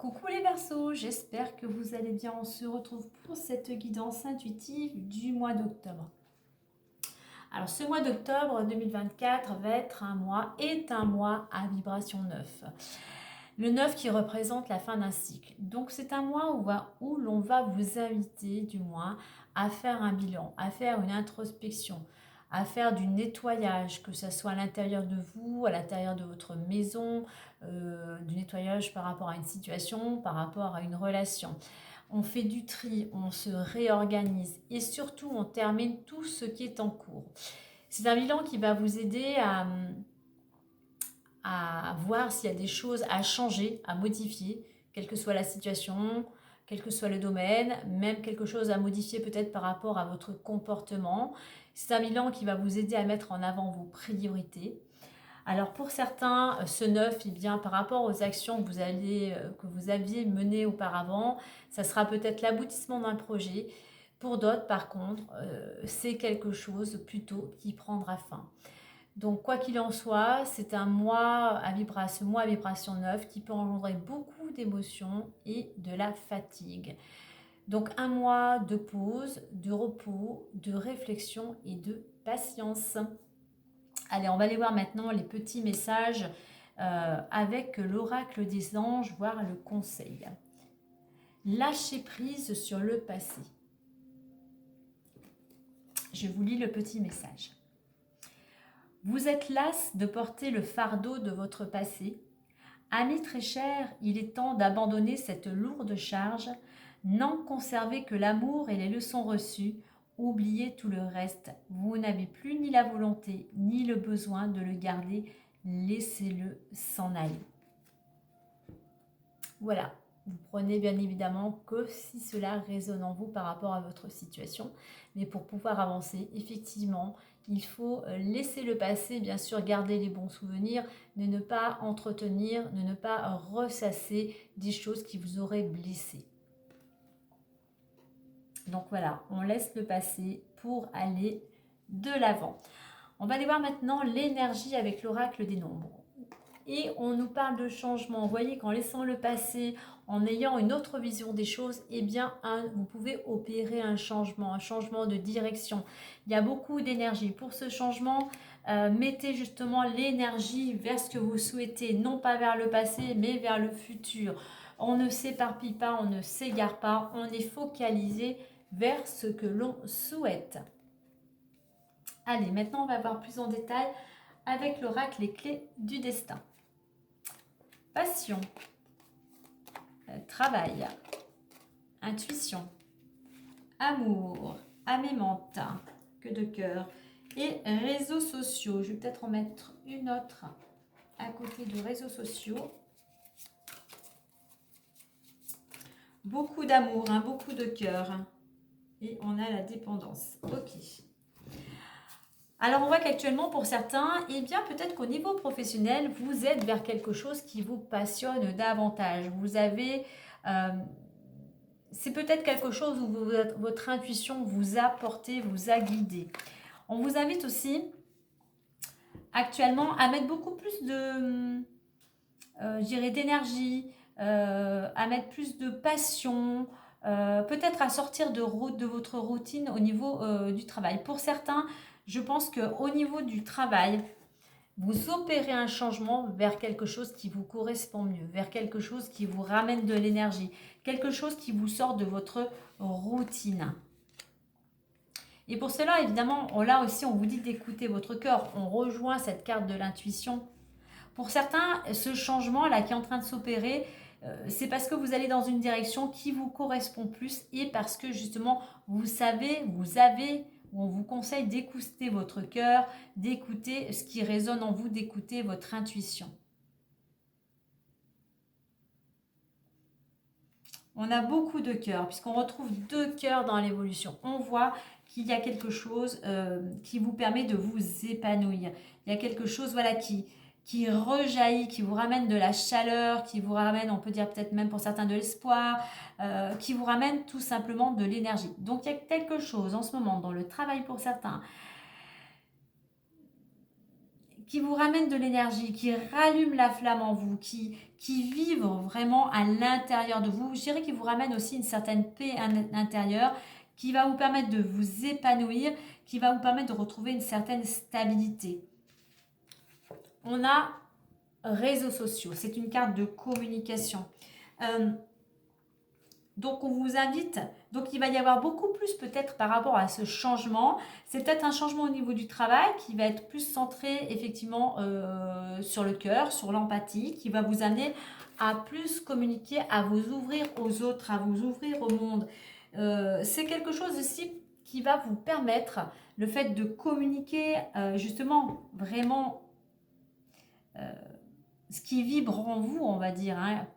Coucou les Verseaux, j'espère que vous allez bien. On se retrouve pour cette guidance intuitive du mois d'octobre. Alors ce mois d'octobre 2024 est un mois à vibration 9. Le 9 qui représente la fin d'un cycle. Donc c'est un mois où l'on va vous inviter du moins à faire un bilan, à faire une introspection, à faire du nettoyage, que ce soit à l'intérieur de vous, à l'intérieur de votre maison, du nettoyage par rapport à une situation, par rapport à une relation. On fait du tri, on se réorganise et surtout on termine tout ce qui est en cours. C'est un bilan qui va vous aider à voir s'il y a des choses à changer, à modifier, quelle que soit la situation, quel que soit le domaine, même quelque chose à modifier peut-être par rapport à votre comportement. C'est un bilan qui va vous aider à mettre en avant vos priorités. Alors pour certains, ce 9, eh bien, par rapport aux actions que vous aviez menées auparavant, ça sera peut-être l'aboutissement d'un projet. Pour d'autres, par contre, c'est quelque chose plutôt qui prendra fin. Donc quoi qu'il en soit, c'est un mois à vibration 9 qui peut engendrer beaucoup d'émotions et de la fatigue. Donc un mois de pause, de repos, de réflexion et de patience. Allez, on va aller voir maintenant les petits messages avec l'oracle des anges, voir le conseil. Lâcher prise sur le passé. Je vous lis le petit message. Vous êtes las de porter le fardeau de votre passé. Amis très chers, il est temps d'abandonner cette lourde charge. N'en conservez que l'amour et les leçons reçues. Oubliez tout le reste. Vous n'avez plus ni la volonté ni le besoin de le garder. Laissez-le s'en aller. Voilà. Vous prenez bien évidemment que si cela résonne en vous par rapport à votre situation. Mais pour pouvoir avancer, effectivement, il faut laisser le passé, bien sûr, garder les bons souvenirs, ne pas entretenir, ne pas ressasser des choses qui vous auraient blessé. Donc voilà, on laisse le passé pour aller de l'avant. On va aller voir maintenant l'énergie avec l'oracle des nombres. Et on nous parle de changement. Vous voyez qu'en laissant le passé, en ayant une autre vision des choses, eh bien, vous pouvez opérer un changement de direction. Il y a beaucoup d'énergie. Pour ce changement, mettez justement l'énergie vers ce que vous souhaitez, non pas vers le passé, mais vers le futur. On ne s'éparpille pas, on ne s'égare pas, on est focalisé vers ce que l'on souhaite. Allez, maintenant on va voir plus en détail avec l'oracle les clés du destin. Passion, travail, intuition, amour, âme aimante, que de cœur et réseaux sociaux. Je vais peut-être en mettre une autre à côté de réseaux sociaux. Beaucoup d'amour, beaucoup de cœur. Et on a la dépendance. Ok. Alors on voit qu'actuellement pour certains, eh bien peut-être qu'au niveau professionnel, vous êtes vers quelque chose qui vous passionne davantage. Vous avez, c'est peut-être quelque chose où votre intuition vous a porté, vous a guidé. On vous invite aussi actuellement à mettre beaucoup plus de, d'énergie, à mettre plus de passion, peut-être à sortir de votre routine au niveau du travail. Pour certains, je pense qu'au niveau du travail, vous opérez un changement vers quelque chose qui vous correspond mieux, vers quelque chose qui vous ramène de l'énergie, quelque chose qui vous sort de votre routine. Et pour cela, évidemment, là aussi, on vous dit d'écouter votre cœur. On rejoint cette carte de l'intuition. Pour certains, ce changement-là qui est en train de s'opérer, c'est parce que vous allez dans une direction qui vous correspond plus et parce que justement, vous savez, on vous conseille d'écouter votre cœur, d'écouter ce qui résonne en vous, d'écouter votre intuition. On a beaucoup de cœurs, puisqu'on retrouve 2 cœurs dans l'évolution. On voit qu'il y a quelque chose qui vous permet de vous épanouir. Il y a quelque chose voilà, qui rejaillit, qui vous ramène de la chaleur, qui vous ramène, on peut dire peut-être même pour certains de l'espoir, qui vous ramène tout simplement de l'énergie. Donc il y a quelque chose en ce moment dans le travail pour certains qui vous ramène de l'énergie, qui rallume la flamme en vous, qui vibre vraiment à l'intérieur de vous. Je dirais qu'il vous ramène aussi une certaine paix intérieure, qui va vous permettre de vous épanouir, qui va vous permettre de retrouver une certaine stabilité. On a réseaux sociaux, c'est une carte de communication. Donc on vous invite, donc il va y avoir beaucoup plus peut-être par rapport à ce changement. C'est peut-être un changement au niveau du travail qui va être plus centré effectivement sur le cœur, sur l'empathie, qui va vous amener à plus communiquer, à vous ouvrir aux autres, à vous ouvrir au monde. C'est quelque chose aussi qui va vous permettre, le fait de communiquer justement vraiment ce qui vibre en vous, on va dire, hein,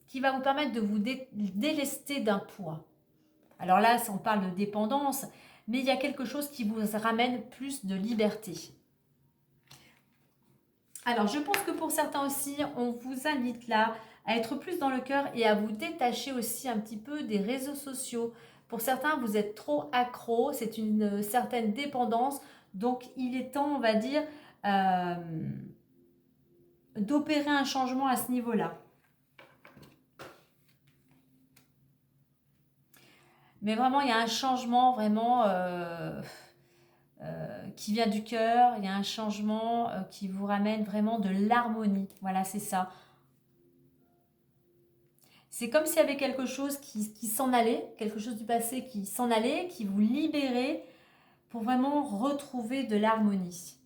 qui va vous permettre de vous délester d'un poids. Alors là, on parle de dépendance, mais il y a quelque chose qui vous ramène plus de liberté. Alors, je pense que pour certains aussi, on vous invite là à être plus dans le cœur et à vous détacher aussi un petit peu des réseaux sociaux. Pour certains, vous êtes trop accro, c'est une certaine dépendance, donc il est temps, on va dire, d'opérer un changement à ce niveau-là. Mais vraiment, il y a un changement vraiment qui vient du cœur. Il y a un changement qui vous ramène vraiment de l'harmonie. Voilà, c'est ça. C'est comme s'il y avait quelque chose qui s'en allait, quelque chose du passé qui s'en allait, qui vous libérait pour vraiment retrouver de l'harmonie.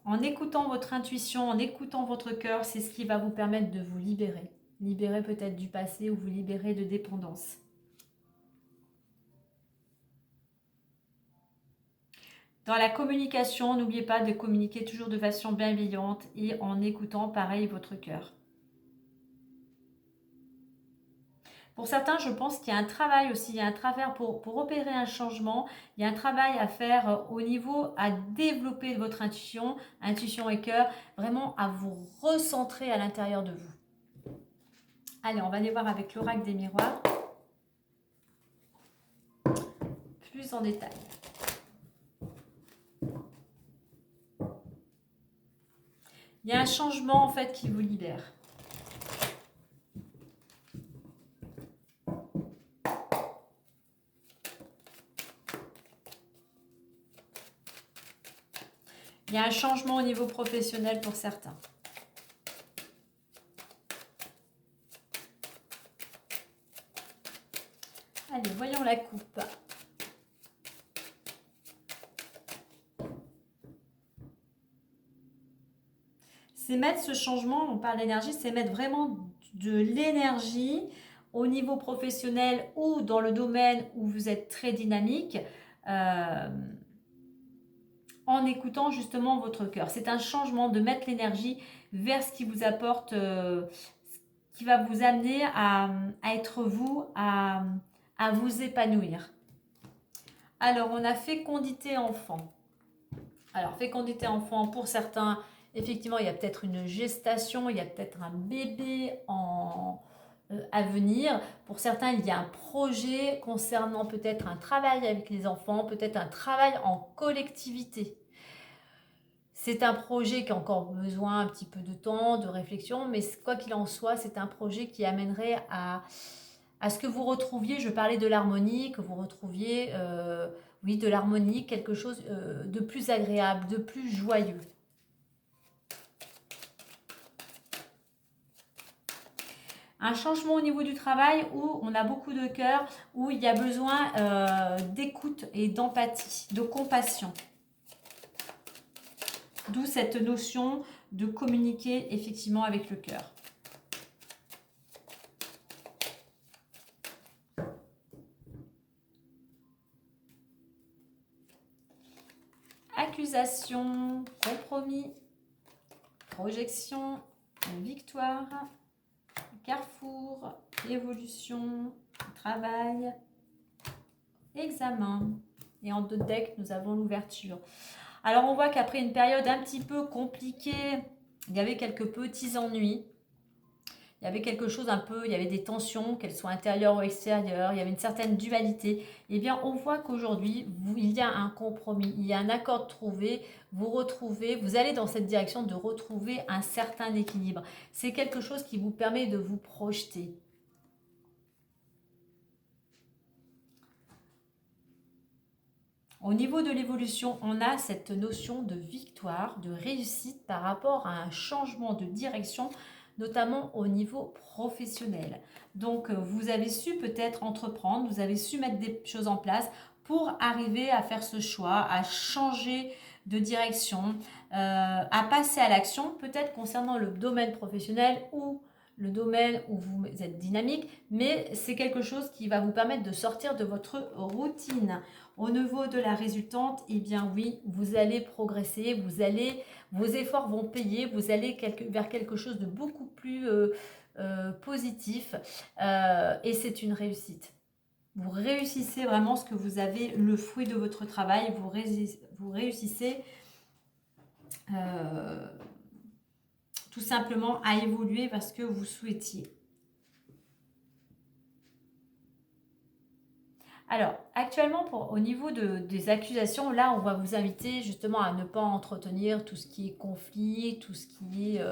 En écoutant votre intuition, en écoutant votre cœur, c'est ce qui va vous permettre de vous libérer. Libérer peut-être du passé ou vous libérer de dépendance. Dans la communication, n'oubliez pas de communiquer toujours de façon bienveillante et en écoutant pareil votre cœur. Pour certains, je pense qu'il y a un travail aussi, il y a un travail pour opérer un changement, il y a un travail à faire au niveau à développer votre intuition, intuition et cœur, vraiment à vous recentrer à l'intérieur de vous. Allez, on va aller voir avec l'oracle des miroirs, plus en détail. Il y a un changement en fait qui vous libère. Il y a un changement au niveau professionnel pour certains. Allez, voyons la coupe. C'est mettre ce changement, on parle d'énergie, c'est mettre vraiment de l'énergie au niveau professionnel ou dans le domaine où vous êtes très dynamique, en écoutant justement votre cœur. C'est un changement de mettre l'énergie vers ce qui vous apporte, ce qui va vous amener à être vous, à vous épanouir. Alors, on a fécondité enfant. Alors, fécondité enfant, pour certains, effectivement, il y a peut-être une gestation, il y a peut-être un bébé à venir. Pour certains, il y a un projet concernant peut-être un travail avec les enfants, peut-être un travail en collectivité. C'est un projet qui a encore besoin un petit peu de temps, de réflexion, mais quoi qu'il en soit, c'est un projet qui amènerait à ce que vous retrouviez, je parlais de l'harmonie, que vous retrouviez, oui, de l'harmonie, quelque chose de plus agréable, de plus joyeux. Un changement au niveau du travail où on a beaucoup de cœur, où il y a besoin d'écoute et d'empathie, de compassion. D'où cette notion de communiquer effectivement avec le cœur. Accusation, compromis, projection, victoire, carrefour, évolution, travail, examen. Et en 2 decks, nous avons l'ouverture. Alors, on voit qu'après une période un petit peu compliquée, il y avait quelques petits ennuis. il y avait quelque chose un peu, il y avait des tensions, qu'elles soient intérieures ou extérieures, il y avait une certaine dualité. Eh bien, on voit qu'aujourd'hui, il y a un compromis, il y a un accord trouvé, vous retrouvez, vous allez dans cette direction de retrouver un certain équilibre. C'est quelque chose qui vous permet de vous projeter. Au niveau de l'évolution, on a cette notion de victoire, de réussite par rapport à un changement de direction, notamment au niveau professionnel. Donc, vous avez su peut-être entreprendre, vous avez su mettre des choses en place pour arriver à faire ce choix, à changer de direction, à passer à l'action, peut-être concernant le domaine professionnel ou le domaine où vous êtes dynamique, mais c'est quelque chose qui va vous permettre de sortir de votre routine. Au niveau de la résultante, eh bien oui, vous allez progresser, vos efforts vont payer, vous allez vers quelque chose de beaucoup plus positif et c'est une réussite. Vous réussissez vraiment ce que vous avez, le fruit de votre travail, vous réussissez tout simplement à évoluer vers ce que vous souhaitiez. Alors, actuellement, au niveau des accusations, là, on va vous inviter justement à ne pas entretenir tout ce qui est conflit, tout ce qui est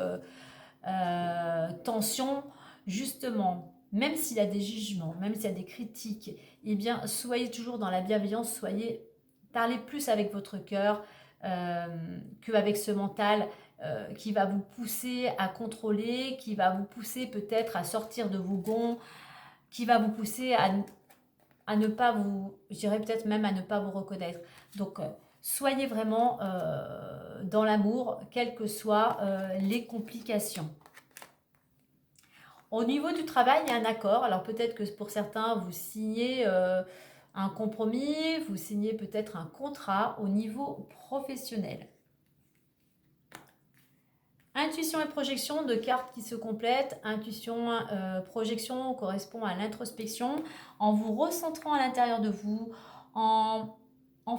tension. Justement, même s'il y a des jugements, même s'il y a des critiques, eh bien, soyez toujours dans la bienveillance, parlez plus avec votre cœur qu'avec ce mental qui va vous pousser à contrôler, qui va vous pousser peut-être à sortir de vos gonds, qui va vous pousser à ne pas vous, je dirais peut-être même à ne pas vous reconnaître. Donc, soyez vraiment dans l'amour, quelles que soient les complications. Au niveau du travail, il y a un accord. Alors, peut-être que pour certains, vous signez un compromis, vous signez peut-être un contrat au niveau professionnel. Intuition et projection, deux cartes qui se complètent. Intuition, projection correspond à l'introspection. En vous recentrant à l'intérieur de vous, en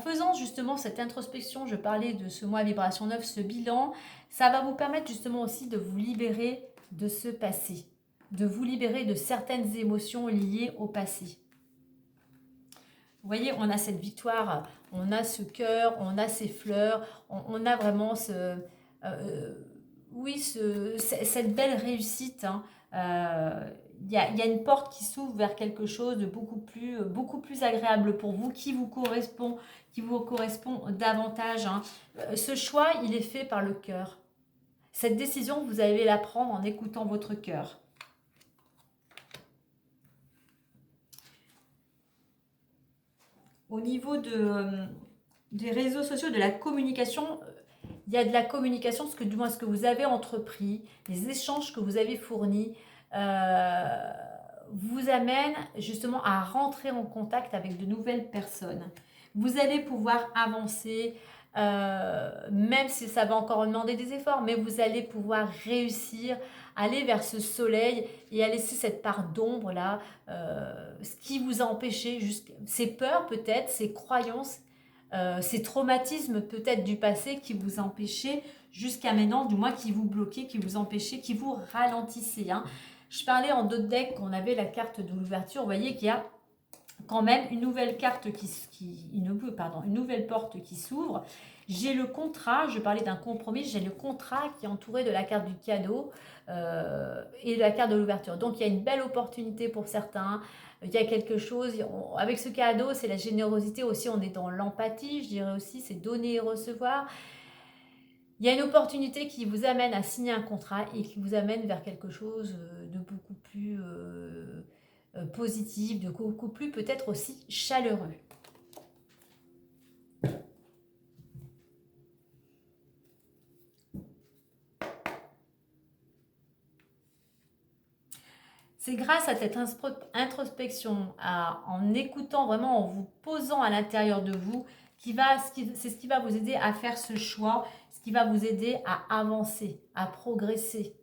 faisant justement cette introspection, je parlais de ce mois vibration 9, ce bilan, ça va vous permettre justement aussi de vous libérer de ce passé, de vous libérer de certaines émotions liées au passé. Vous voyez, on a cette victoire, on a ce cœur, on a ces fleurs, on a vraiment cette belle réussite. Il y a une porte qui s'ouvre vers quelque chose de beaucoup plus agréable pour vous, qui vous correspond davantage. Ce choix, il est fait par le cœur. Cette décision, vous allez la prendre en écoutant votre cœur. Au niveau des réseaux sociaux, de la communication, il y a de la communication, du moins ce que vous avez entrepris, les échanges que vous avez fournis, vous amènent justement à rentrer en contact avec de nouvelles personnes. Vous allez pouvoir avancer, même si ça va encore demander des efforts, mais vous allez pouvoir réussir, aller vers ce soleil et à laisser cette part d'ombre là, ce qui vous a empêché, ces peurs peut-être, ces croyances, ces traumatismes peut-être du passé qui vous empêchaient jusqu'à maintenant, du moins qui vous bloquaient, qui vous empêchaient, qui vous ralentissaient. Je parlais en d'autres decks qu'on avait la carte de l'ouverture. Vous voyez qu'il y a quand même une nouvelle carte une nouvelle porte qui s'ouvre. J'ai le contrat, je parlais d'un compromis, j'ai le contrat qui est entouré de la carte du cadeau et de la carte de l'ouverture. Donc il y a une belle opportunité pour certains. Il y a quelque chose, avec ce cadeau, c'est la générosité aussi, on est dans l'empathie, je dirais aussi, c'est donner et recevoir. Il y a une opportunité qui vous amène à signer un contrat et qui vous amène vers quelque chose de beaucoup plus positif, de beaucoup plus peut-être aussi chaleureux. C'est grâce à cette introspection, en écoutant vraiment, en vous posant à l'intérieur de vous, c'est ce qui va vous aider à faire ce choix, ce qui va vous aider à avancer, à progresser.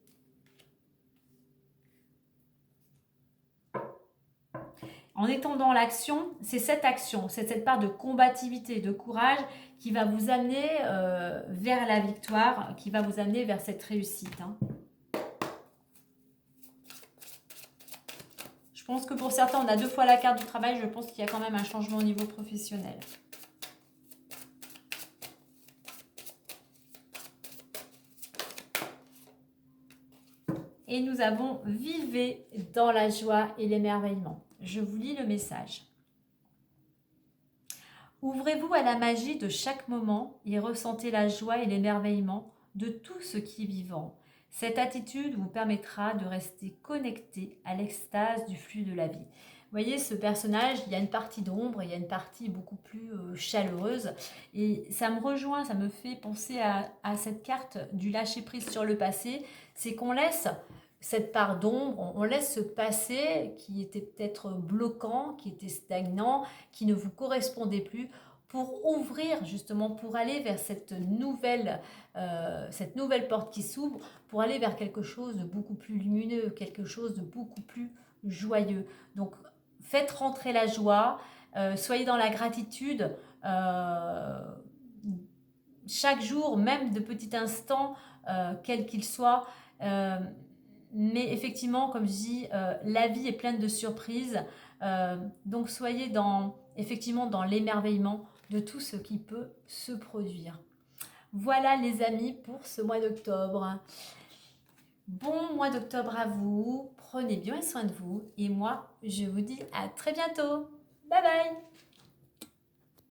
En étant dans l'action, c'est cette action, c'est cette part de combativité, de courage qui va vous amener vers la victoire, qui va vous amener vers cette réussite. pense que pour certains, on a 2 fois la carte du travail. Je pense qu'il y a quand même un changement au niveau professionnel. Et nous avons vivez dans la joie et l'émerveillement. Je vous lis le message. Ouvrez-vous à la magie de chaque moment et ressentez la joie et l'émerveillement de tout ce qui est vivant. Cette attitude vous permettra de rester connecté à l'extase du flux de la vie. Vous voyez, ce personnage, il y a une partie d'ombre, il y a une partie beaucoup plus chaleureuse. Et ça me rejoint, ça me fait penser à cette carte du lâcher-prise sur le passé. C'est qu'on laisse cette part d'ombre, on laisse ce passé qui était peut-être bloquant, qui était stagnant, qui ne vous correspondait plus, pour ouvrir justement, pour aller vers cette nouvelle porte qui s'ouvre, pour aller vers quelque chose de beaucoup plus lumineux, quelque chose de beaucoup plus joyeux. Donc faites rentrer la joie, soyez dans la gratitude, chaque jour, même de petits instants, quel qu'il soit. Mais effectivement, comme je dis, la vie est pleine de surprises. Donc soyez effectivement dans l'émerveillement de tout ce qui peut se produire. Voilà les amis pour ce mois d'octobre. Bon mois d'octobre à vous. Prenez bien soin de vous. Et moi, je vous dis à très bientôt. Bye bye.